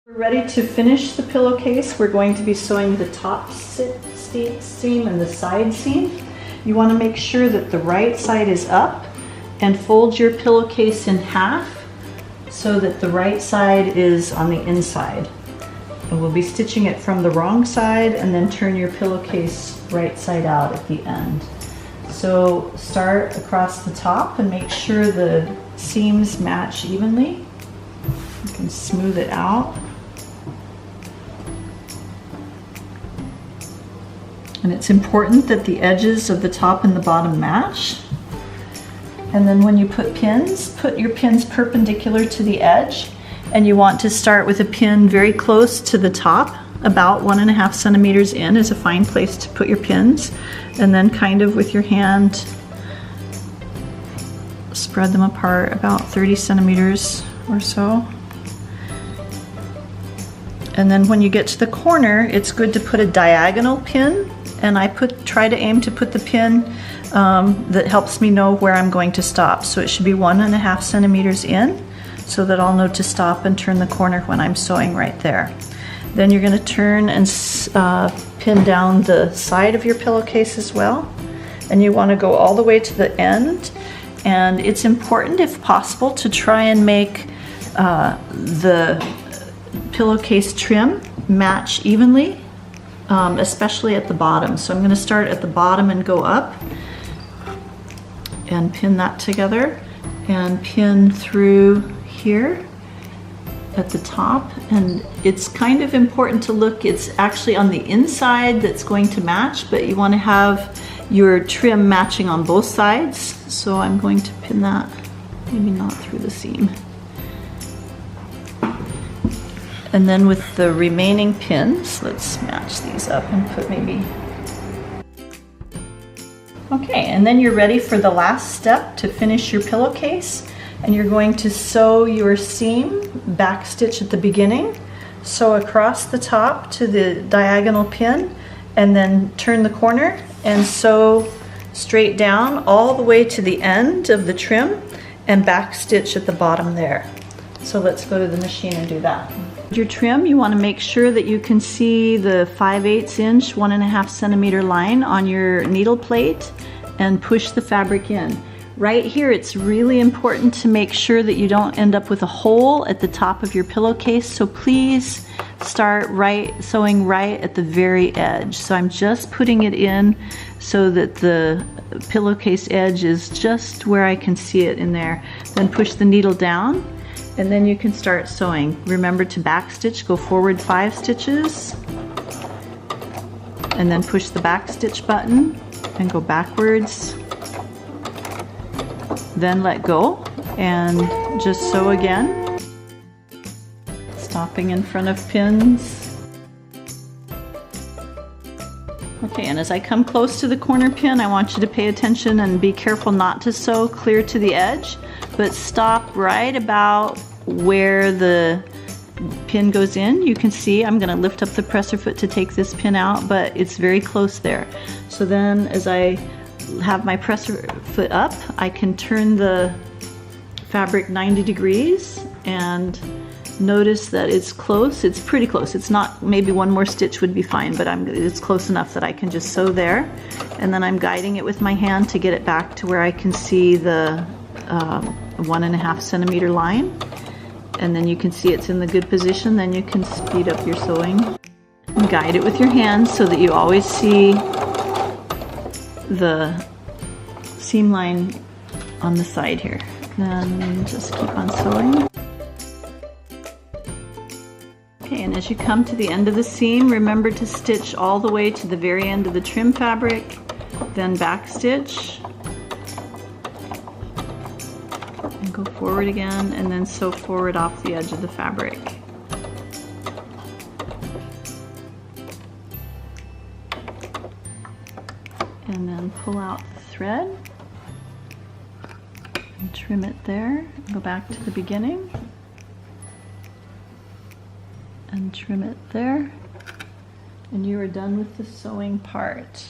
We're ready to finish the pillowcase. We're going to be sewing the top seam and the side seam. You want to make sure that the right side is up and fold your pillowcase in half so that the right side is on the inside. And we'll be stitching it from the wrong side and then turn your pillowcase right side out at the end. So start across the top and make sure the seams match evenly. You can smooth it out. And it's important that the edges of the top and the bottom match. And then when you put your pins perpendicular to the edge. And you want to start with a pin very close to the top, about 1.5 centimeters in is a fine place to put your pins. And then kind of with your hand, spread them apart about 30 centimeters or so. And then when you get to the corner, it's good to put a diagonal pin. And I try to aim to put the pin that helps me know where I'm going to stop. So it should be 1.5 centimeters in, so that I'll know to stop and turn the corner when I'm sewing right there. Then you're going to turn and pin down the side of your pillowcase as well. And you want to go all the way to the end. And it's important, if possible, to try and make the pillowcase trim match evenly. Especially at the bottom. So I'm going to start at the bottom and go up and pin that together and pin through here at the top. And it's kind of important to look, it's actually on the inside that's going to match, but you want to have your trim matching on both sides. So I'm going to pin that, maybe not through the seam. And then with the remaining pins, let's match these up and put maybe... Okay, and then you're ready for the last step to finish your pillowcase. And you're going to sew your seam, back stitch at the beginning, sew across the top to the diagonal pin, and then turn the corner and sew straight down all the way to the end of the trim and back stitch at the bottom there. So let's go to the machine and do that. Your trim, you want to make sure that you can see the 5/8 inch, 1.5 centimeter line on your needle plate and push the fabric in. Right here, it's really important to make sure that you don't end up with a hole at the top of your pillowcase. So please start sewing right at the very edge. So I'm just putting it in so that the pillowcase edge is just where I can see it in there. Then push the needle down. And then you can start sewing. Remember to back stitch, go forward 5 stitches, and then push the back stitch button and go backwards. Then let go and just sew again, stopping in front of pins. Okay, and as I come close to the corner pin, I want you to pay attention and be careful not to sew clear to the edge, but stop right about where the pin goes in. You can see I'm going to lift up the presser foot to take this pin out, but it's very close there. So then as I have my presser foot up, I can turn the fabric 90 degrees and notice that it's close. It's pretty close. It's not, maybe one more stitch would be fine, but it's close enough that I can just sew there. And then I'm guiding it with my hand to get it back to where I can see the 1.5 centimeter line. And then you can see it's in the good position. Then you can speed up your sewing. And guide it with your hands so that you always see the seam line on the side here. Then just keep on sewing. Okay, and as you come to the end of the seam, remember to stitch all the way to the very end of the trim fabric, then back stitch, and go forward again, and then sew forward off the edge of the fabric. And then pull out the thread and trim it there. Go back to the beginning and trim it there, and you are done with the sewing part.